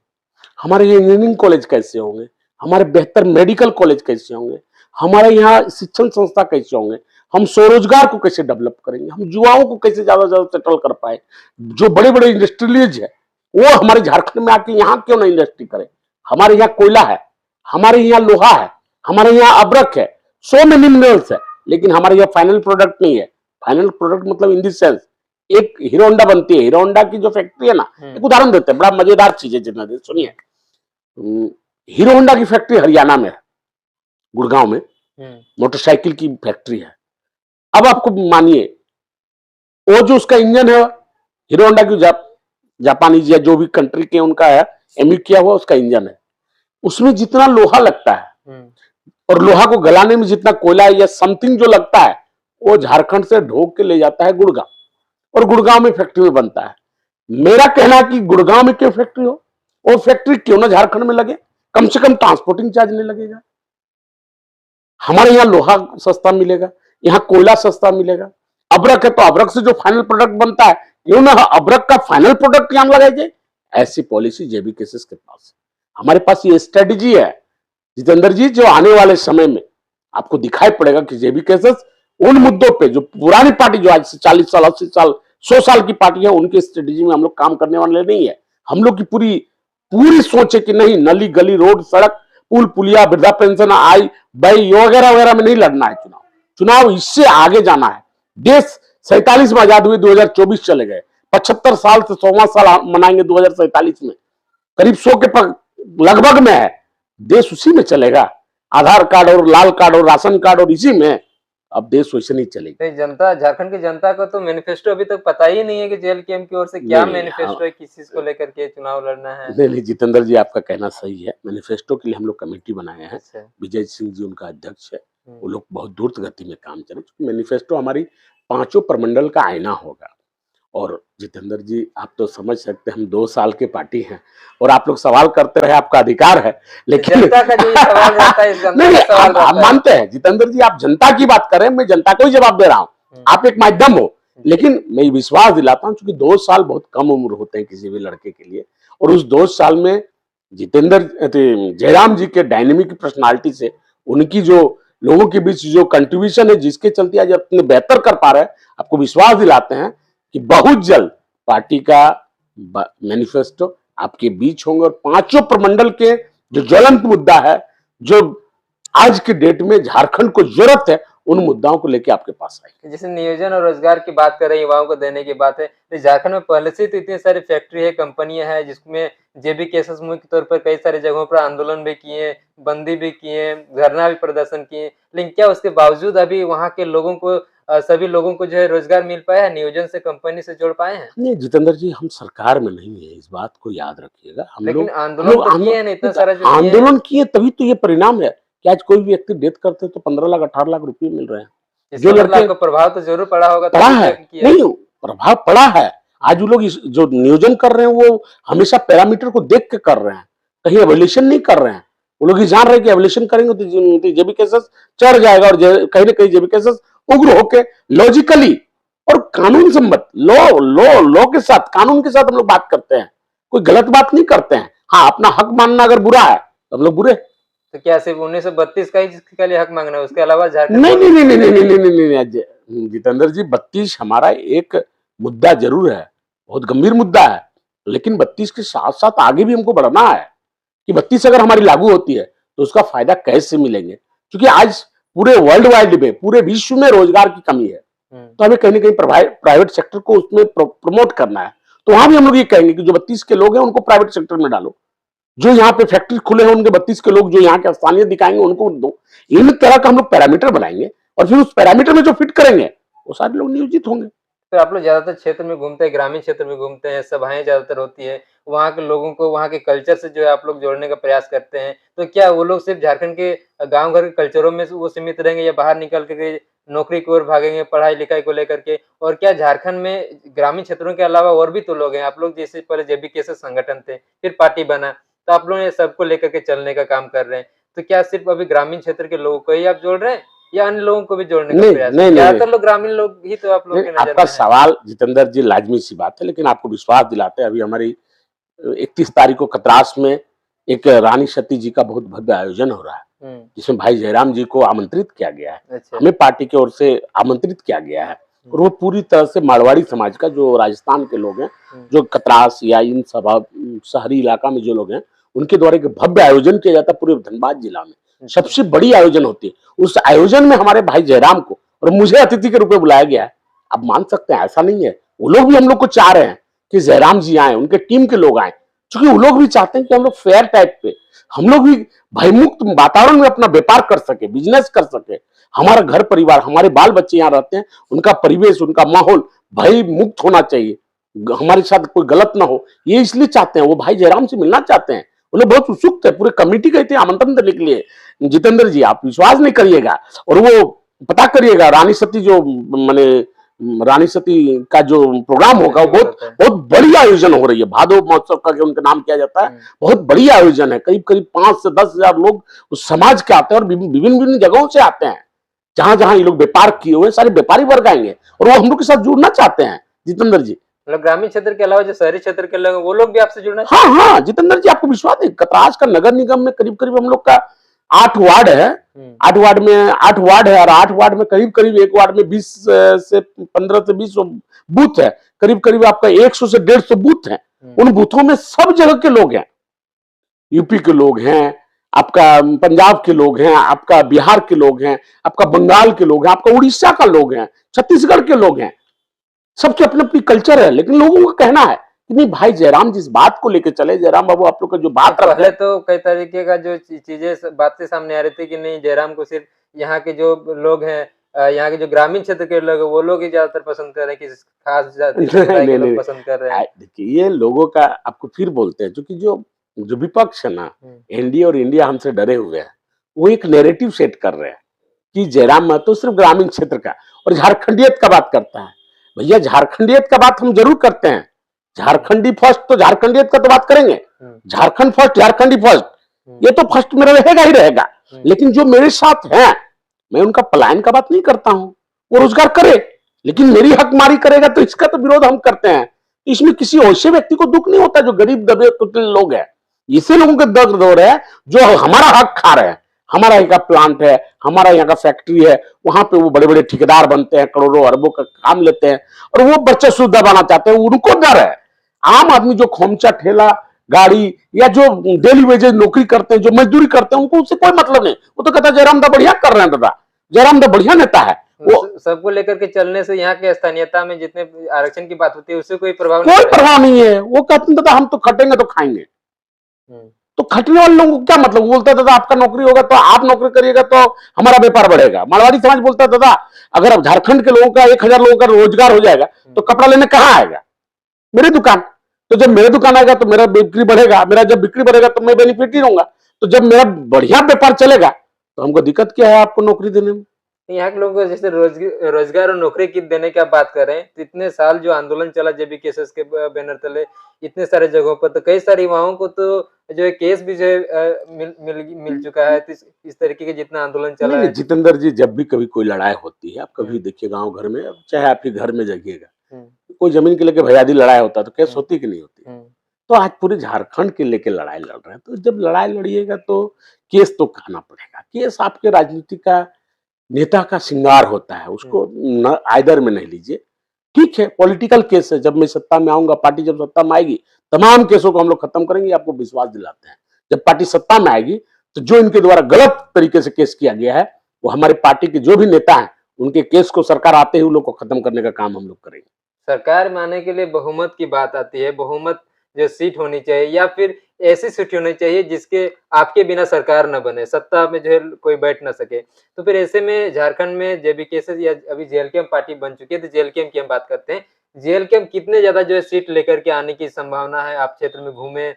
हमारे इंजीनियरिंग कॉलेज कैसे होंगे, हमारे बेहतर मेडिकल कॉलेज कैसे होंगे, हमारे यहाँ शिक्षण संस्था कैसे होंगे, हम स्वरोजगार को कैसे डेवलप करेंगे, हम युवाओं को कैसे ज्यादा से ज्यादा सेटल कर पाए। जो बड़े बड़े इंडस्ट्रियलिस्ट है वो हमारे झारखंड में आके यहाँ क्यों ना इंडस्ट्री करे। हमारे यहाँ कोयला है, हमारे यहाँ लोहा है, हमारे यहाँ अब्रक है, सो मेनी मिनरल्स है, लेकिन हमारे यहाँ फाइनल प्रोडक्ट नहीं है। फाइनल प्रोडक्ट मतलब इन द सेंस एक हीरो होंडा बनती है, हीरो होंडा की जो फैक्ट्री है ना, एक उदाहरण देते हैं, बड़ा मजेदार चीज है जितना सुनिए। हीरो होंडा की फैक्ट्री हरियाणा में है, गुड़गांव में मोटरसाइकिल की फैक्ट्री है। अब आपको मानिए वो जो उसका इंजन है हीरो होंडा की जापानीज या जो भी कंट्री के उनका है, एमयू किया हुआ उसका इंजन है। उसमें जितना लोहा लगता है और लोहा को गलाने में जितना कोयला या समथिंग जो लगता है, वो झारखंड से ढोक के ले जाता है गुड़गांव, और गुड़गांव में फैक्ट्री में बनता है। मेरा कहना है कि गुड़गांव में क्यों फैक्ट्री हो, वो फैक्ट्री क्यों ना झारखंड में लगे, कम से कम ट्रांसपोर्टिंग चार्ज नहीं लगेगा। हमारे यहाँ लोहा सस्ता मिलेगा, यहाँ कोयला सस्ता मिलेगा। अब्रक है तो अब्रक से जो फाइनल प्रोडक्ट बनता है क्यों ना अब्रक का फाइनल प्रोडक्ट यहां लगाई जाए। ऐसी पॉलिसी जेबी केसेस के पास है। हमारे पास ये स्ट्रेटेजी है जितेंद्र जी, जो आने वाले समय में आपको दिखाई पड़ेगा कि जेबी केसेस उन मुद्दों पे जो पुरानी पार्टी जो आज से 40 साल 80 साल 100 साल की पार्टी है उनके स्ट्रेटेजी में हम लोग काम करने वाले नहीं है। हम लोग की पूरी पूरी सोच है कि नहीं, नली गली रोड सड़क पुल पुलिया वृद्धा पेंशन आई भाई वगैरह वगैरह में नहीं लड़ना है चुनाव। चुनाव इससे आगे जाना है। देश 47 में आजाद हुए, 2024 चले गए, 75 साल से 100वां साल मनाएंगे 2047 में, करीब 100 के लगभग में है। देश उसी में चलेगा, आधार कार्ड और लाल कार्ड और राशन कार्ड और इसी में। अब देश वैसे नहीं चलेगा। तो जनता, झारखंड की जनता को तो मैनिफेस्टो अभी तक पता ही नहीं है कि जेएलकेएम की ओर से क्या मैनिफेस्टो है, किस चीज को लेकर के चुनाव लड़ना है। नहीं जितेंद्र जी, आपका कहना सही है। मैनिफेस्टो के लिए हम लोग कमेटी बनाए हैं। अच्छा। विजय सिंह जी उनका अध्यक्ष है। वो लोग बहुत द्रुत गति में काम चले। मैनिफेस्टो हमारी 5 प्रमंडल का आईना होगा। और जितेंद्र जी, आप तो समझ सकते हैं हम 2 साल के पार्टी हैं और आप लोग सवाल करते रहे, आपका अधिकार है, लेकिन जनता का जो सवाल रहता है, इस जनता नहीं, का सवाल रहता आप है। मानते हैं जितेंद्र जी, आप जनता की बात करें, मैं जनता को ही जवाब दे रहा हूं। आप एक माध्यम हो, लेकिन मैं विश्वास दिलाता हूं क्योंकि 2 साल बहुत कम उम्र होते हैं किसी भी लड़के के लिए। और उस 2 साल में जितेंद्र जयराम जी के डायनेमिक पर्सनालिटी से उनकी जो लोगों के बीच जो कंट्रीब्यूशन है, जिसके चलते आज अपने बेहतर कर पा रहे हैं, आपको विश्वास दिलाते हैं कि बहुत जल्द पार्टी का मैनिफेस्टो आपके बीच होंगे। और 5 प्रमंडल के जो ज्वलंत मुद्दा है, जो आज के डेट में झारखंड को जरूरत है, उन मुद्दाओं को लेकर आपके पास आएंगे। जैसे नियोजन और रोजगार की बात कर रहे हैं, युवाओं को देने की बात है, तो झारखंड में पहले से तो इतनी सारी फैक्ट्री है, कंपनियां हैं, जिसमें जेबी केसेस मुख्य तौर पर कई सारी जगहों पर आंदोलन भी किए, बंदी भी किए, धरना भी प्रदर्शन किए, लेकिन क्या उसके बावजूद अभी वहां के लोगों को सभी लोगों को जो है रोजगार मिल पाया है, नियोजन से कंपनी से जोड़ पाए हैं? नहीं जितेंद्र जी, हम सरकार में नहीं है, इस बात को याद रखिएगा। लेकिन आंदोलन तो किए हैं ना, इतना सारा जो किए हैं। आंदोलन किए तभी तो ये परिणाम है कि आज कोई भी व्यक्ति डेथ करते तो 15 लाख 18 लाख रुपए मिल रहे हैं। जो लड़के को प्रभाव तो जरूर पड़ा होगा, पड़ा है, नहीं प्रभाव पड़ा है। आज वो लोग जो नियोजन कर रहे हैं वो हमेशा पैरामीटर को देख के कर रहे हैं, कहीं एवोल्यूशन नहीं कर रहे हैं। वो लोग ये जान रहे हैं कि एवोल्यूशन करेंगे तो जेबी केसेस चढ़ जाएगा और कहीं ना कहीं जेबी केसेस उग्र होके लॉजिकली और कानून सम्मत लॉ के साथ, कानून के साथ हम लोग बात करते हैं, कोई गलत बात नहीं करते हैं। हाँ, अपना हक मानना अगर बुरा है तो हम लोग बुरे। तो क्या सिर्फ 1932 का ही जिसके लिए हक मांगना है, उसके अलावा झारखंड? नहीं नहीं नहीं नहीं नहीं नहीं नहीं नहीं जितेंद्र जी, 32 हमारा एक मुद्दा जरूर है, बहुत गंभीर मुद्दा है, लेकिन 32 के साथ साथ आगे भी हमको बढ़ना है कि 32 अगर हमारी लागू होती है तो उसका फायदा कैसे मिलेंगे। क्योंकि आज पूरे वर्ल्ड वाइड में, पूरे विश्व में रोजगार की कमी है, तो हमें कहीं ना कहीं प्राइवेट सेक्टर को उसमें प्रमोट करना है। तो वहां भी हम लोग ये कहेंगे कि जो 32 के लोग हैं उनको प्राइवेट सेक्टर में डालो, जो यहाँ पे फैक्ट्री खुले हैं उनके 32 के लोग जो यहाँ के स्थानीय दिखाएंगे उनको दो। इन तरह का हम लोग पैरामीटर बनाएंगे और फिर उस पैरामीटर में जो फिट करेंगे वो सारे लोग नियोजित होंगे। तो आप लोग ज्यादातर क्षेत्र में घूमते हैं, ग्रामीण क्षेत्र में घूमते हैं, सभाएं ज्यादातर होती है, वहाँ के लोगों को वहाँ के कल्चर से जो है आप लोग जोड़ने का प्रयास करते हैं, तो क्या वो लोग सिर्फ झारखंड के गांव घर के कल्चरों में वो सीमित रहेंगे या बाहर निकल के नौकरी की ओर भागेंगे, पढ़ाई लिखाई को लेकर के? और क्या झारखंड में ग्रामीण क्षेत्रों के अलावा और भी तो लोग हैं? आप लोग जैसे पहले जेबी केसेस संगठन थे, फिर पार्टी बना, तो आप लोग ये सबको लेकर के चलने का काम कर रहे हैं, तो क्या सिर्फ अभी ग्रामीण क्षेत्र के लोगों को ही आप जोड़ रहे हैं या अन्य लोगों को भी जोड़ने का प्रयास? ज्यादातर लोग ग्रामीण लोग ही तो आप लोग के नजर में आपका सवाल जितेंद्र जी लाजमी सी बात है, लेकिन आपको विश्वास दिलाते हैं, अभी हमारी 31 तारीख को खतरास में एक रानी सती जी का बहुत भव्य आयोजन हो रहा है, जिसमें भाई जयराम जी को आमंत्रित किया गया है। अच्छा। हमें पार्टी की ओर से आमंत्रित किया गया है और वो पूरी तरह से मारवाड़ी समाज का, जो राजस्थान के लोग हैं, जो कतरास या इन शहरी इलाका में जो लोग हैं, उनके द्वारा एक भव्य आयोजन किया जाता है पूरे धनबाद जिला में। सबसे बड़ी आयोजन होती है। उस आयोजन में हमारे भाई जयराम को और मुझे अतिथि के रूप में बुलाया गया है। आप मान सकते हैं, ऐसा नहीं है, वो लोग भी हम लोग को चाह रहे हैं कि जयराम जी आए, उनके टीम के लोग आए, क्योंकि वो लोग भी चाहते हैं कि हम लोग फेयर टाइप पे, हम लोग भी भयमुक्त वातावरण में अपना व्यापार कर सके, बिजनेस कर सके। हमारा घर परिवार, हमारे बाल बच्चे यहाँ रहते हैं, उनका परिवेश, उनका माहौल भय मुक्त होना चाहिए, हमारे साथ कोई गलत ना हो, ये इसलिए चाहते हैं। वो भाई जयराम से मिलना चाहते हैं, वो लोग बहुत उत्सुक थे, पूरे कमेटी गए थे आमंत्रण देने के लिए। जितेंद्र जी, आप विश्वास नहीं करिएगा और वो पता करिएगा, रानी सती जो माने रानी सती का जो प्रोग्राम होगा, वो बहुत बड़ी आयोजन हो रही है। भादो महोत्सव का उनका नाम किया जाता है, बहुत बड़ी आयोजन है। करीब करीब 5 से 10 हजार लोग उस समाज के आते हैं और विभिन्न जगहों से आते हैं। जहां जहां ये लोग व्यापार किए हुए सारे व्यापारी वर्ग आएंगे और वो हम लोग के साथ जुड़ना चाहते हैं जितेंद्र जी। मतलब ग्रामीण क्षेत्र के अलावा जो शहरी क्षेत्र के लोग, वो लोग भी आपसे जुड़ना हाँ चाहते हाँ जितेंद्र जी, आपको विश्वास नहीं, कतराज का नगर निगम में करीब करीब हम लोग का 8 वार्ड है। हैं? 8 वार्ड है, और 8 वार्ड में करीब करीब एक वार्ड में 20 से 15 से 20 बूथ है। करीब करीब आपका 100 से 150 बूथ है। उन बूथों में सब जगह के लोग हैं, यूपी के लोग हैं, आपका पंजाब के लोग हैं, आपका बिहार के लोग हैं, आपका बंगाल के लोग हैं, आपका उड़ीसा का लोग हैं, छत्तीसगढ़ के लोग हैं। सबके अपनी अपनी कल्चर है, लेकिन लोगों का कहना है कि नहीं भाई, जयराम जिस बात को लेकर चले, जयराम बाबू आप लोग का जो नहीं, बात रखते पहले हैं। तो कई तरीके का जो चीजें बातें सामने आ रही थी कि नहीं, जयराम को सिर्फ यहाँ के जो लोग हैं, यहाँ के जो ग्रामीण क्षेत्र के लोग हैं, वो लोग ही ज्यादातर पसंद कर रहे हैं, कि खास जाति नहीं समुदाय के नहीं लोग नहीं, पसंद कर रहे हैं। देखिए ये लोगों का, आपको फिर बोलते हैं, क्योंकि जो जो विपक्ष है ना, हम्म, एनडीए और इंडिया हमसे डरे हुए हैं। वो एक नैरेटिव सेट कर रहे हैं कि जयराम महतो सिर्फ ग्रामीण क्षेत्र का और झारखंडियत का बात करता है। भैया, झारखंडियत का बात हम जरूर करते हैं, झारखंडी फर्स्ट, तो झारखंडियत का तो बात करेंगे। झारखंड फर्स्ट, झारखंडी फर्स्ट, ये तो फर्स्ट में रहेगा ही रहेगा। लेकिन जो मेरे साथ हैं, मैं उनका पलायन का बात नहीं करता हूं। वो रोजगार करे, लेकिन मेरी हकमारी करेगा तो इसका तो विरोध हम करते हैं। इसमें किसी ऐसे व्यक्ति को दुख नहीं होता जो गरीब दबे कुचले लोग हैं। इसे लोगों के दर्द हो रहे हैं जो हमारा हक खा रहे हैं। हमारा यहाँ का प्लांट है, हमारा यहाँ का फैक्ट्री है, वहां पे वो बड़े बड़े ठेकेदार बनते हैं, करोड़ों अरबों का काम लेते हैं, और वो बच्चे शुद्ध दबाना चाहते हैं। उनको डर है। आम आदमी जो खोमचा ठेला गाड़ी या जो डेली वेजेज नौकरी करते हैं, जो मजदूरी करते हैं, उनको उससे कोई मतलब नहीं। वो तो कहता है जयराम दा बढ़िया कर रहे हैं, दादा जयराम दा बढ़िया नेता है। वो सबको लेकर के चलने से यहाँ के स्थानीयता में जितने आरक्षण की बात होती है, उससे कोई प्रभाव नहीं कोई पड़ेगा। प्रभाव नहीं है। वो कहते हैं दादा हम तो खटेंगे तो खाएंगे। हम्म, तो खटने वाले लोगों को क्या मतलब? वो बोलता है दादा आपका नौकरी होगा तो आप नौकरी करिएगा तो हमारा व्यापार बढ़ेगा। मारवाड़ी समाज बोलता है दादा अगर अब झारखंड के लोगों का 1,000 लोगों का रोजगार हो जाएगा तो कपड़ा लेने कहाँ आएगा? मेरी दुकान। तो जब मेरे दुकान आएगा तो मेरा बिक्री बढ़ेगा, मेरा जब बिक्री बढ़ेगा तो मैं बेनिफिट ही रहूंगा। तो जब मेरा बढ़िया व्यापार चलेगा तो हमको दिक्कत क्या है आपको नौकरी देने में? यहाँ के लोगों को जैसे रोजगार और नौकरी की देने की आप बात कर रहे हैं, तो इतने साल जो आंदोलन चला जेबी केसेस के बैनर तले, इतने सारे जगहों पर, तो कई सारे युवाओं को तो जो है केस भी जो है मिल चुका है। तो इस तरीके के जितना आंदोलन नहीं चला नहीं है। जितेंद्र जी, जब भी कभी कोई लड़ाई होती है, आप कभी हम्म, देखिए गांव घर में, चाहे आपके घर में जाइएगा, हम्म, कोई जमीन के लेके भैयादी लड़ाई होता है तो केस हम्म, होती कि नहीं होती? हम्म, तो आज पूरे झारखंड के लेके लड़ाई लड़ रहे हैं, तो जब लड़ाई लड़िएगा तो केस तो खाना पड़ेगा। केस आपके राजनीति का नेता का श्रृंगार होता है, उसको न आइदर में नहीं लीजिए। ठीक है, पॉलिटिकल केस है, जब मैं सत्ता में आऊंगा, पार्टी जब सत्ता में आएगी, तमाम केसों को हम लोग खत्म करेंगे, आपको विश्वास दिलाते हैं। जब पार्टी सत्ता में आएगी तो जो इनके द्वारा गलत तरीके से केस किया गया है, वो हमारी पार्टी के जो भी नेता हैं, उनके केस को सरकार आते ही उन लोग को खत्म करने का काम हम लोग करेंगे। सरकार में आने के लिए बहुमत की बात आती है। बहुमत जो सीट होनी चाहिए, या फिर ऐसी सीट होनी चाहिए जिसके आपके बिना सरकार न बने, सत्ता में जो है कोई बैठ ना सके। तो फिर ऐसे में झारखंड में जेबी केसेस या अभी जेएलकेएम पार्टी बन चुकी है, तो जेएलकेएम की हम बात करते हैं। जेएलकेएम कितने ज्यादा जो है सीट लेकर के आने की संभावना है? आप क्षेत्र में घूमे,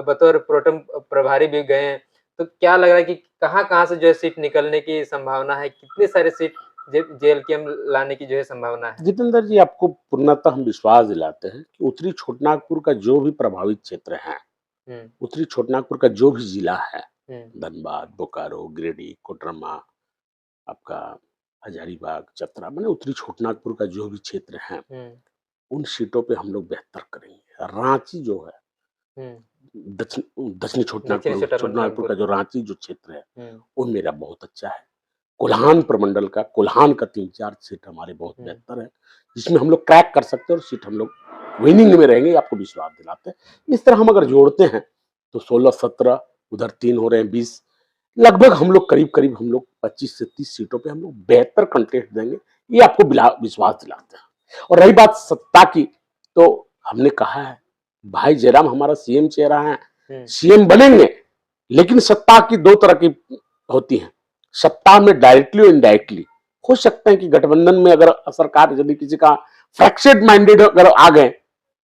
बतौर प्रोटेम प्रभारी भी गए हैं, तो क्या लग रहा है कि कहाँ-कहाँ से जो है सीट निकलने की संभावना है? कितने सारे सीट जेएलकेएम लाने की जो है संभावना है? जितेंद्र जी, आपको पूर्णतः हम विश्वास दिलाते हैं कि उत्तरी छोटानागपुर का जो भी प्रभावित क्षेत्र है, हुँ, उत्तरी छोटानागपुर का जो भी जिला है, हुँ, धनबाद, बोकारो, गिरिडीह, कोडरमा, आपका हजारीबाग, चतरा, मैंने उत्तरी छोटानागपुर का जो भी क्षेत्र है, हुँ, उन सीटों पे हम लोग बेहतर करेंगे। रांची जो है, हुँ, दक्षिणी दक्षिणी छोटानागपुर छोटानागपुर छोटानागपुर। का जो रांची जो क्षेत्र है, हुँ, वो मेरा बहुत अच्छा है। कोल्हान प्रमंडल का, कोल्हान का 3-4 सीट हमारे बहुत हुँ, बेहतर है, जिसमें हम लोग क्रैक कर सकते हैं और सीट हम लोग विनिंग में रहेंगे, आपको विश्वास दिलाते हैं। इस तरह हम अगर जोड़ते हैं तो 16-17, उधर 3 हो रहे हैं 20, लगभग हम लोग करीब-करीब हम लोग 25 से 30 सीटों पे हम लोग बेहतर कंटेस्ट देंगे, ये आपको विश्वास दिलाते हैं। और रही बात सत्ता की, तो हमने कहा है, भाई जयराम हमारा सीएम चेहरा है, हुँ, सीएम बनेंगे, लेकिन सत्ता की 2 तरह की होती है। सत्ता में डायरेक्टली और इनडायरेक्टली हो सकता है कि गठबंधन में अगर सरकार यदि किसी का फ्रैक्चर्ड माइंडेड अगर आ गए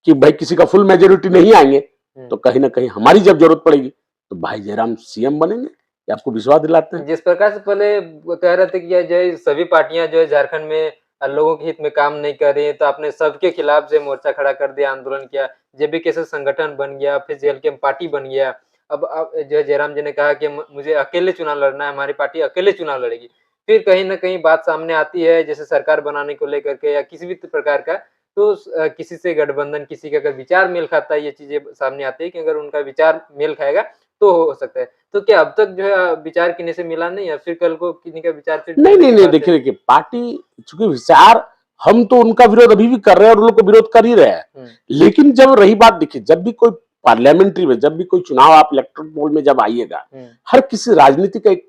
कि भाई किसी का फुल मेजोरिटी नहीं आएंगे, हुँ। तो कहीं ना कहीं हमारी जब जरूरत पड़ेगी तो भाई जयराम सीएम बनेंगे, ये आपको विश्वास दिलाते हैं। जिस प्रकार से पहले वो कह रहे थे कि ये जो है सभी पार्टियाँ जो है झारखंड में लोगों के हित में काम नहीं कर रही हैं, तो आपने सबके खिलाफ जो है मोर्चा खड़ा कर दिया, आंदोलन किया। जेबी कैसे संगठन बन गया, फिर जेएलकेएम पार्टी बन गया। अब जो है जयराम जी ने कहा कि मुझे अकेले चुनाव लड़ना है, हमारी पार्टी अकेले चुनाव लड़ेगी। फिर कहीं न कहीं बात सामने आती है, जैसे सरकार बनाने को लेकर के या किसी भी प्रकार का, तो किसी से गठबंधन, किसी का अगर विचार मेल खाता है, ये चीज़ें सामने आती है कि अगर उनका विचार मेल खाएगा तो हो सकता है। तो क्या अब तक जो है विचार किन्हीं से मिला नहीं या फिर कल को किन्हीं का विचार फिर नहीं मिलने नहीं की नहीं, बात है? देखिए पार्टी चूंकि विचार, हम तो उनका विरोध अभी भी कर रहे हैं और उन लोग को विरोध कर ही रहे हैं। हुँ, लेकिन जब रही बात, देखिए जब भी कोई पार्लियामेंट्री में, जब भी कोई चुनाव आप इलेक्टोरल पोल में जब आइएगा, हुँ, हर किसी राजनीति का एक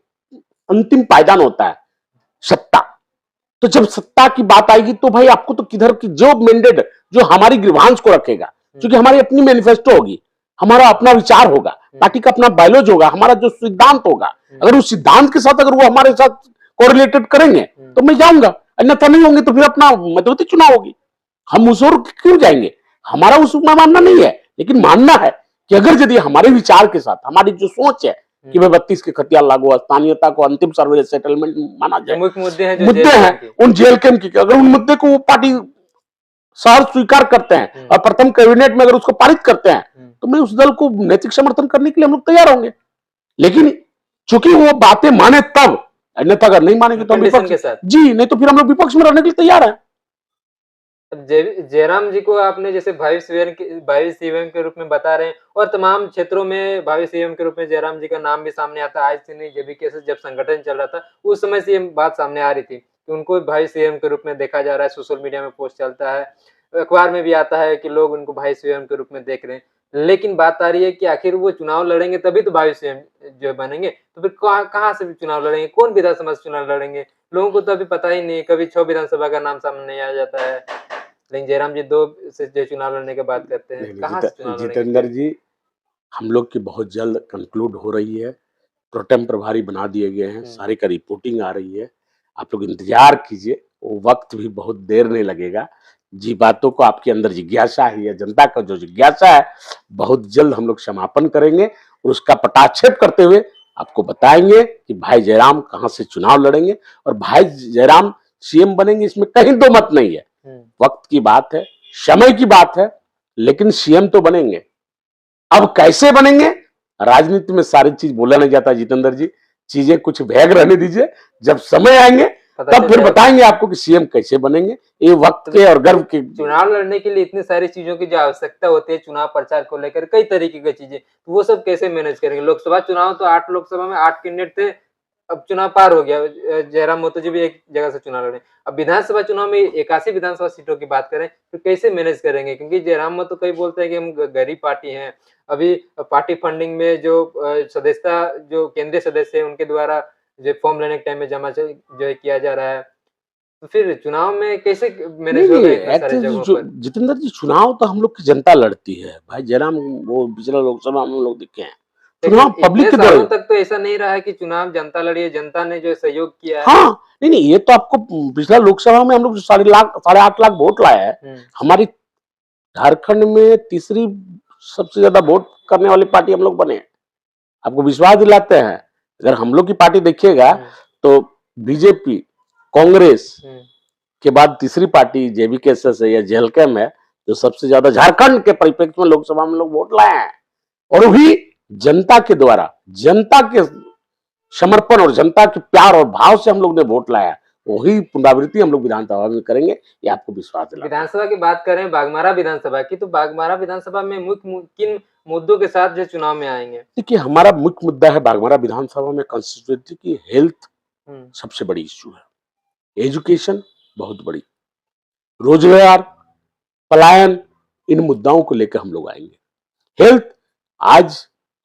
अंतिम पायदान होता है, सत्ता। तो जब सत्ता की बात आएगी तो भाई आपको तो किधर की जो मैंडेट, जो हमारी ग्रीवांस को रखेगा, क्योंकि हमारी अपनी मैनिफेस्टो होगी, हमारा अपना विचार होगा, पार्टी का अपना बायोलॉजी होगा, हमारा जो सिद्धांत होगा, अगर उस सिद्धांत के साथ अगर वो हमारे साथ कोरिलेटेड करेंगे तो मैं जाऊंगा, अन्यथा नहीं होंगे तो फिर अपना मध्यवर्ती चुनाव होगी। हम उस ओर क्यों जाएंगे? हमारा उस में मानना नहीं है, लेकिन मानना है कि अगर यदि हमारे विचार के साथ हमारी जो सोच है कि भाई 32 के खतियान लागू, स्थानीयता को अंतिम सर्वे सेटलमेंट माना जो जाए, मुख्य मुद्दे हैं जो मुद्दे जेल हैं के। उन जेल कैंप की, अगर उन मुद्दे को वो पार्टी सहर्ष स्वीकार करते हैं और प्रथम कैबिनेट में अगर उसको पारित करते हैं, तो मैं उस दल को नैतिक समर्थन करने के लिए हम लोग तैयार होंगे। लेकिन चूंकि वो बातें माने तब, अन्यथा अगर नहीं मानेंगे तो हम कंडीशन के विपक्ष, साथ। जी नहीं तो फिर हम लोग विपक्ष में रहने के लिए तैयार है। अब जयराम जी को आपने जैसे भावी सीएम के रूप में बता रहे हैं और तमाम क्षेत्रों में भावी सीएम के रूप में जयराम जी का नाम भी सामने आता है। आज से नहीं, जेबीके से जब संगठन चल रहा था उस समय से ये बात सामने आ रही थी कि उनको भावी सीएम के रूप में देखा जा रहा है। सोशल मीडिया में पोस्ट चलता है, अखबार में भी आता है कि लोग उनको भावी सीएम के रूप में देख रहे हैं। लेकिन बात आ रही है कि आखिर वो चुनाव लड़ेंगे तभी तो भावी सीएम जो बनेंगे, तो फिर कहाँ से भी चुनाव लड़ेंगे, कौन विधानसभा से चुनाव लड़ेंगे? लोगों को तो अभी पता ही नहीं, कभी 6 विधानसभा का नाम सामने नहीं आ जाता है। लेकिन जयराम जी 2 से जो चुनाव लड़ने की बात करते हैं, नहीं नहीं, कहाँ से चुनाव लड़ेंगे जितेंद्र फिर? जी, हम लोग की बहुत जल्द कंक्लूड हो रही है, प्रोटेम प्रभारी बना दिए गए हैं, हुँ, सारे का रिपोर्टिंग आ रही है। आप लोग इंतजार कीजिए, वो वक्त भी बहुत देर नहीं लगेगा। जी बातों को आपके अंदर जिज्ञासा है या जनता का जो जिज्ञासा है, बहुत जल्द हम लोग समापन करेंगे और उसका पटाक्षेप करते हुए आपको बताएंगे कि भाई जयराम कहाँ से चुनाव लड़ेंगे और भाई जयराम सीएम बनेंगे, इसमें कहीं दो मत नहीं है। हुँ। वक्त की बात है, समय की बात है, लेकिन सीएम तो बनेंगे। अब कैसे बनेंगे, राजनीति में सारी चीज बोला नहीं जाता जितेंद्र जी, चीजें कुछ भैग रहने दीजिए, जब समय आएंगे पता तब चल फिर जाएगा। बताएंगे आपको कि सीएम कैसे बनेंगे। ये वक्त के और गर्व के, चुनाव लड़ने के लिए इतनी सारी चीज़ों की जो आवश्यकता होती है, चुनाव प्रचार को लेकर कई तरीके की चीज़ें, तो वो सब कैसे मैनेज करेंगे? लोकसभा चुनाव तो 8 लोकसभा में 8 कैंडिडेट थे, अब चुनाव पार हो गया। जयराम मोतो जी भी एक जगह से चुनाव लड़े। अब विधानसभा चुनाव में 81 विधानसभा सीटों की बात करें, तो कैसे मैनेज करेंगे? क्योंकि जयराम मोतो कई बोलते हैं कि हम गरीब पार्टी हैं। अभी पार्टी फंडिंग में जो सदस्यता जो केंद्रीय सदस्य हैं, उनके द्वारा जो फॉर्म लेने के टाइम में जमा जो है किया जा रहा है। तो फिर चुनाव में कैसे नहीं मैनेज नहीं, होगा इतने सारे एक्चुअली जगहों पर? जितेंद्र जी चुनाव तो हम लोग की जनता लड़ती है भाई। जयराम, वो पिछला लोकसभा में हम लोग देखे हैं, लेकिन चुनाव पब्लिक इतने के सालों द्वारा। तक तो ऐसा नहीं रहा है कि चुनाव जनता लड़ी है, जनता ने जो सहयोग किया है। हाँ, नहीं नहीं, ये तो आपको पिछला लोकसभा में हम लोग 8.5 लाख वोट लाया है। हुँ, हमारी झारखंड में तीसरी सबसे ज्यादा वोट करने वाली पार्टी हम लोग बने हैं। आपको विश्वास दिलाते हैं, अगर हम लोग की पार्टी देखिएगा हुँ, तो बीजेपी, कांग्रेस हुँ, के बाद तीसरी पार्टी जेवीकेएसएस है या जेएलकेम है, जो सबसे ज्यादा झारखंड के परिप्रेक्ष्य में लोकसभा में लोग वोट लाए हैं। और भी जनता के द्वारा, जनता के समर्पण और जनता के प्यार और भाव से हम लोग ने वोट लाया। वही पुनरावृत्ति हम लोग विधानसभा में करेंगे, ये आपको विश्वास दिलाते हैं। विधानसभा की बात करें बागमारा विधानसभा की, तो बागमारा विधानसभा में किन मुद्दों के साथ जो चुनाव में आएँगे? देखिए, हमारा मुख्य मुद्दा है बागमारा विधानसभा में कंस्टिट्यूएंसी की हेल्थ, हुँ, सबसे बड़ी इश्यू है। एजुकेशन बहुत बड़ी, रोजगार, पलायन, इन मुद्दाओं को लेकर हम लोग आएंगे। हेल्थ, आज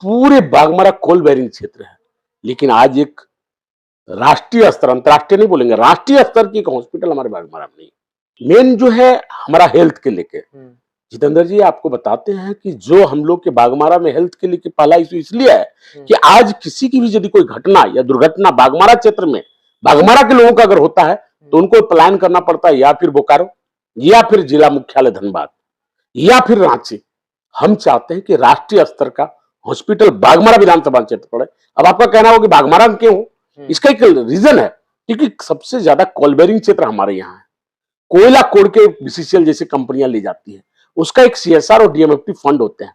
पूरे बागमारा कोल बेरिंग क्षेत्र है, लेकिन आज एक राष्ट्रीय स्तर, अंतर्राष्ट्रीय नहीं बोलेंगे, राष्ट्रीय स्तर की एक हॉस्पिटल हमारे बागमारा में नहीं। मेन जो है हमारा हेल्थ के लेके, हुँ, जितेंद्र जी आपको बताते हैं कि जो हम लोग के बागमारा में हेल्थ के लेके पहला इशू इसलिए है कि आज किसी की भी यदि कोई घटना या दुर्घटना बागमारा क्षेत्र में, बागमारा के लोगों का अगर होता है तो उनको पलायन करना पड़ता है या फिर बोकारो, या फिर जिला मुख्यालय धनबाद, या फिर रांची। हम चाहते हैं कि राष्ट्रीय स्तर का हॉस्पिटल बागमारा विधानसभा क्षेत्र पड़े। अब आपका कहना हो कि बागमारा में क्यों, इसका एक रीजन है, क्योंकि सबसे ज्यादा कोलबेरिंग क्षेत्र हमारे यहाँ है। कोयला कोड़ के बीसीसीएल जैसी कंपनियां ले जाती है, उसका एक सीएसआर और डीएमएफटी फंड होते हैं।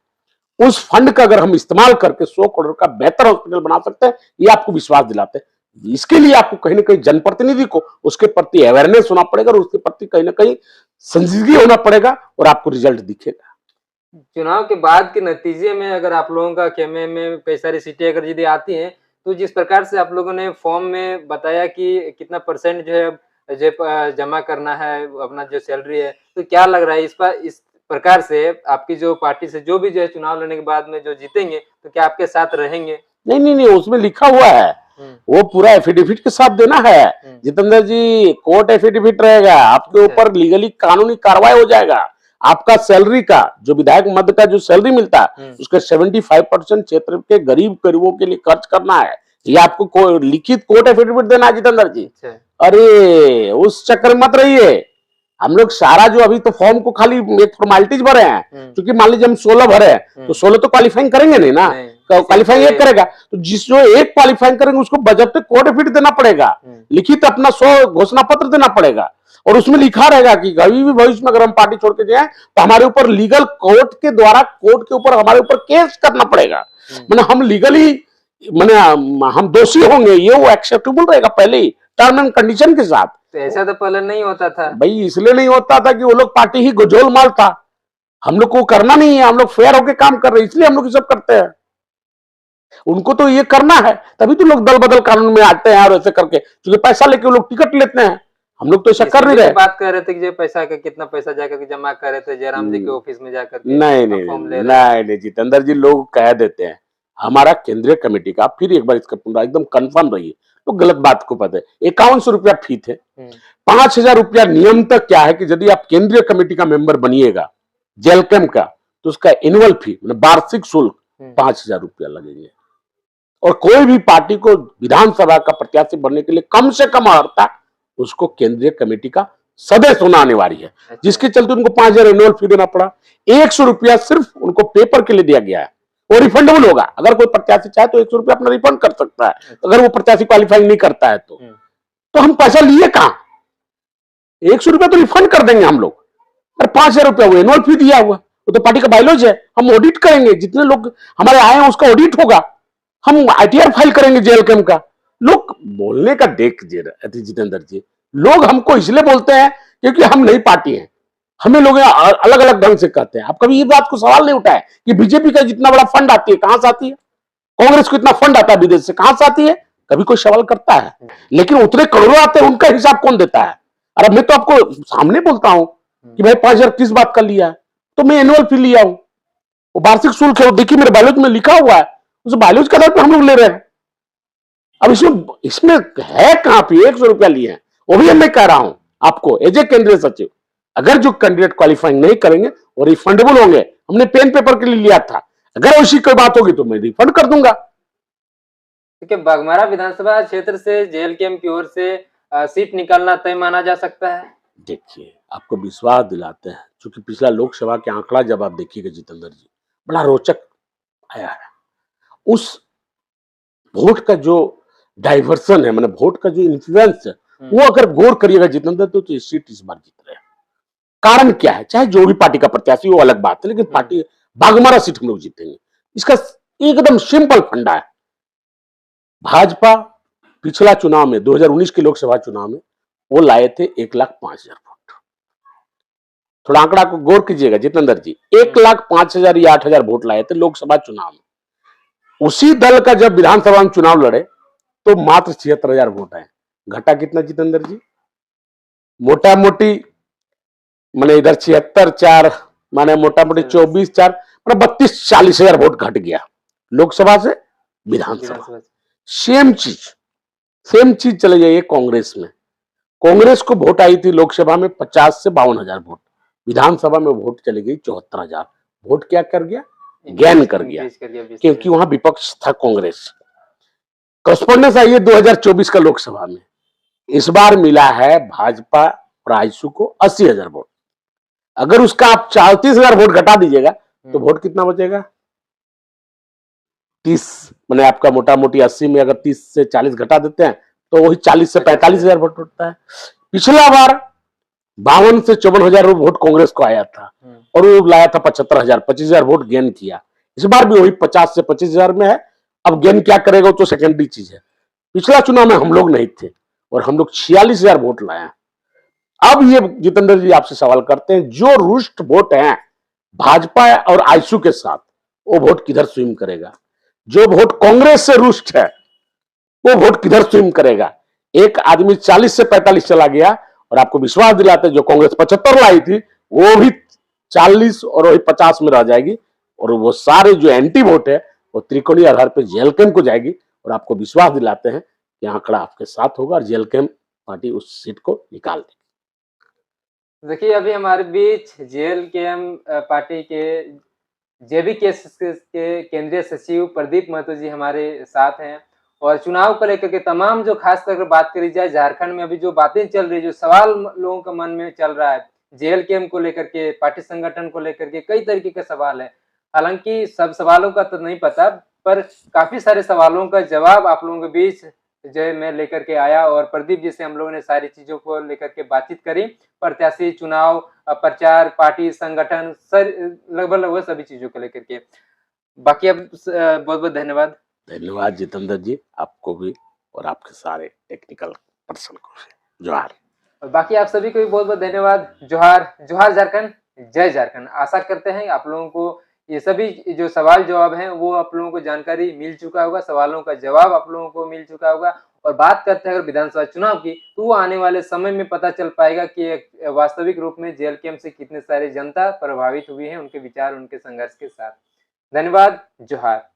उस फंड का अगर हम इस्तेमाल करके 100 करोड़ का बेहतर हॉस्पिटल बना सकते हैं, ये आपको विश्वास दिलाते हैं। इसके लिए आपको कहीं ना कहीं जनप्रतिनिधि को उसके प्रति अवेयरनेस होना पड़ेगा और उसके प्रति कहीं ना कहीं संजीदगी होना पड़ेगा और आपको रिजल्ट दिखेगा। चुनाव के बाद के नतीजे में अगर आप लोगों का खेमे में कई सारी सीटें अगर यदि आती हैं, तो जिस प्रकार से आप लोगों ने फॉर्म में बताया कि कितना परसेंट जो है जमा करना है, अपना जो सैलरी है, तो क्या लग रहा है इस प्रकार से आपकी जो पार्टी से जो भी जो है चुनाव लड़ने के बाद में जो जीतेंगे, तो क्या आपके साथ रहेंगे? नहीं नहीं नहीं, उसमें लिखा हुआ है, वो पूरा एफिडेविट के साथ देना है जितेंद्र जी। कोर्ट एफिडेविट रहेगा, आपके ऊपर लीगली कानूनी कार्रवाई हो जाएगा। आपका सैलरी का जो विधायक मद का जो सैलरी मिलता है उसके 75% क्षेत्र के गरीब गरीबों के लिए खर्च करना है। ये आपको लिखित कोर्ट एफिडेविट देना है जितेंद्र जी। अरे उस चक्कर में मत रहिए। हम लोग सारा जो अभी तो फॉर्म को खाली एक फॉर्मेलिटीज भरे हैं, क्योंकि मान लीजिए हम 16 भरे हैं तो 16 तो क्वालिफाइंग करेंगे नहीं ना, क्वालिफाइंग एक करेगा तो जिस जो एक क्वालिफाइंग करेंगे उसको बजट कोड एफिडेविट देना पड़ेगा, लिखित अपना 100 घोषणा पत्र देना पड़ेगा और उसमें लिखा रहेगा कि कभी भी भविष्य में अगर हम पार्टी छोड़ के जाए तो हमारे ऊपर लीगल कोर्ट के द्वारा कोर्ट के ऊपर हमारे ऊपर केस करना पड़ेगा। मैंने हम लीगली मैंने हम दोषी होंगे, ये वो एक्सेप्टेबल रहेगा पहले ही टर्म एंड कंडीशन के साथ। तो ऐसा तो पहले नहीं होता था भाई, इसलिए नहीं होता था कि वो लोग पार्टी ही गोजोल माल था। हम लोग को करना नहीं है, हम लोग फेयर होके काम कर रहे हैं, इसलिए हम लोग ये सब करते हैं। उनको तो ये करना है, तभी तो लोग दल बदल कानून में आते हैं और ऐसे करके, क्योंकि पैसा लेके वो लोग टिकट लेते हैं। हम लोग तो ऐसा कर नहीं रहे। बात कर रहे थे कि जो पैसा का कितना पैसा जाकर के जमा कर रहे थे जयराम जी के ऑफिस में जाकर के, नहीं नहीं जितेंद्र जी, लोग कह देते हैं हमारा केंद्रीय कमेटी का, फिर एक बार इसका पूरा एकदम कंफर्म रहिए, तो गलत बात को पता है। 5100 रुपया फी थे, 5000 रुपया नियम तक क्या है कि यदि आप केंद्रीय कमेटी का मेंबर बनिएगा जेलकेम का, तो उसका एनुअल फी मतलब वार्षिक शुल्क 5000 रुपया लगेंगे। और कोई भी पार्टी को विधानसभा का प्रत्याशी बनने के लिए कम से कम अर्हता उसको केंद्रीय कमेटी का सदस्य होना अनिवार्य है, जिसके चलते उनको 5000 एनुअल फी देना पड़ा। 100 रुपया सिर्फ उनको पेपर के लिए दिया गया है, वो रिफंडेबल होगा। अगर कोई प्रत्याशी चाहे तो 100 रुपया अपना रिफंड कर सकता है, अगर वो प्रत्याशी क्वालिफाइंग नहीं करता है तो हम पैसा लिए कहां? 100 रुपया तो रिफंड कर देंगे हम लोग, और 5000 रुपया वो एनुअल फी दिया हुआ, वो तो पार्टी का बायलॉज है। हम ऑडिट करेंगे, जितने लोग हमारे आए हैं उसका ऑडिट होगा, हम आईटीआर फाइल करेंगे जेएलकेम का। लोग बोलने का देख जितेंद्र जी, लोग हमको इसलिए बोलते हैं क्योंकि हम नई पार्टी हैं, हमें लोग अलग अलग ढंग से कहते हैं। आप कभी ये बात को सवाल नहीं उठाए कि बीजेपी का जितना बड़ा फंड आती है कहां से आती है, कांग्रेस को इतना फंड आता है विदेश से कहां से आती है, कभी कोई सवाल करता है? लेकिन उतने करोड़ों आते हैं, उनका हिसाब कौन देता है? अरे मैं तो आपको सामने बोलता हूं कि भाई 5000 किस बात का लिया है, तो मैं एनुअल फी लिया हूं, वो वार्षिक शुल्क है, देखिए मेरे बायोलॉजी में लिखा हुआ है, उस बायोलॉजी के आधार पर हम लोग ले रहे हैं। अब इसमें है कहां पे 100 रुपया लिए हैं? वो भी मैं कह रहा हूं आपको एज ए केंद्रीय सचिव, अगर जो कैंडिडेट क्वालिफाइंग नहीं करेंगे और रिफंडेबल होंगे, हमने पेन पेपर के लिए लिया था, अगर वैसी कोई बात होगी तो मैं रिफंड कर दूंगा। देखिए, बाघमारा विधानसभा क्षेत्र से जेएलकेम की ओर से सीट निकालना तय माना जा सकता है। देखिए, आपको विश्वास दिलाते हैं, क्योंकि पिछला लोकसभा के आंकड़ा जब आप देखिएगा जितेंद्र जी, बड़ा रोचक आया है। उस वोट का जो डाइवर्सन है, मतलब वोट का जो इन्फ्लुएंस है, वो अगर गौर करिएगा जितेंद्र तो ये सीट इस बार जीत रहे हैं। कारण क्या है? चाहे जो भी पार्टी का प्रत्याशी वो अलग बात है, लेकिन पार्टी बाघमारा सीट हम लोग जीतेंगे, इसका एकदम सिंपल फंडा है। भाजपा पिछला चुनाव में 2019 के लोकसभा चुनाव में वो लाए थे 1,05,000 वोट। थोड़ा आंकड़ा को गौर कीजिएगा जितेंद्र जी, 1,05,000 या 8,000 वोट लाए थे लोकसभा चुनाव में। उसी दल का जब विधानसभा में चुनाव लड़े तो मात्र 76,000 वोट आए। घटा कितना जितेंद्र जी? मोटा मोटी मैंने इधर 76,4 माने मोटा मोटी 24,4 मतलब 32-40,000 वोट घट गया लोकसभा से विधानसभा। सेम चीज चले जाइए कांग्रेस में। कांग्रेस को वोट आई थी लोकसभा में 50 से 52,000 वोट, विधानसभा में वोट चली गई 74,000 वोट। क्या कर गया? गेन कर गया, क्योंकि वहां विपक्ष था कांग्रेस। करस्पॉन्डेंस आई है 2024 का लोकसभा में, इस बार मिला है भाजपा और आईसू को 80,000 वोट। अगर उसका आप 34,000 वोट घटा दीजिएगा तो वोट कितना बचेगा? 30, मैंने आपका मोटा मोटी 80 में अगर 30 से 40 घटा देते हैं तो वही 40 से 45,000 वोट उठता है। पिछला बार 52 से 54,000 वोट कांग्रेस को आया था और वो लाया था 75,000, 25,000 वोट गेन किया। इस बार भी वही 50 से 25,000 में है। अब गेन क्या करेगा तो सेकेंडरी चीज है। पिछला चुनाव में हम लोग नहीं थे और हम लोग 46,000 वोट लाए हैं। अब ये जितेंद्र जी आपसे सवाल करते हैं, जो रुष्ट वोट हैं भाजपा और आईसू के साथ, वो वोट किधर स्विम करेगा? जो वोट कांग्रेस से रुष्ट है वो वोट किधर स्विम करेगा? एक आदमी 40 से 45 चला गया और आपको विश्वास दिलाते जो कांग्रेस 75 लाई थी वो भी 40 और वही 50 में रह जाएगी और वो सारे जो एंटी वोट है वो त्रिकोणीय आधार पर जेल कैंप को जाएगी और आपको विश्वास दिलाते हैं कि आंकड़ा आपके साथ होगा और जेल कैंप पार्टी उस सीट को निकाल देगी। देखिए, अभी हमारे बीच जेएलकेएम पार्टी के जेवीकेएस के केंद्रीय सचिव प्रदीप महतो जी हमारे साथ हैं और चुनाव को लेकर के तमाम जो खास करके बात करी जाए झारखंड में अभी जो बातें चल रही है, जो सवाल लोगों के मन में चल रहा है जेएलकेएम को लेकर के, पार्टी संगठन को लेकर के कई तरीके के सवाल है। हालांकि सब सवालों का तो नहीं पता, पर काफी सारे सवालों का जवाब आप लोगों के बीच जो है मैं लेकर के आया और प्रदीप जी से हम लोगों ने सारी चीजों को लेकर के बातचीत करी। प्रत्याशी, चुनाव, प्रचार, पार्टी संगठन, लगभग सभी चीजों को लेकर के। बाकी अब बहुत बहुत धन्यवाद। धन्यवाद जितेंद्र जी, आपको भी और आपके सारे टेक्निकल पर्सन को। जोहार। और बाकी आप सभी को भी बहुत बहुत धन्यवाद। जोहार, जोहार झारखंड, जय झारखंड। आशा करते हैं आप लोगों को ये सभी जो सवाल जवाब हैं वो आप लोगों को जानकारी मिल चुका होगा, सवालों का जवाब आप लोगों को मिल चुका होगा। और बात करते हैं अगर विधानसभा चुनाव की, तो वो आने वाले समय में पता चल पाएगा कि वास्तविक रूप में जेएलकेएम से कितने सारे जनता प्रभावित हुई है उनके विचार, उनके संघर्ष के साथ। धन्यवाद, जोहार।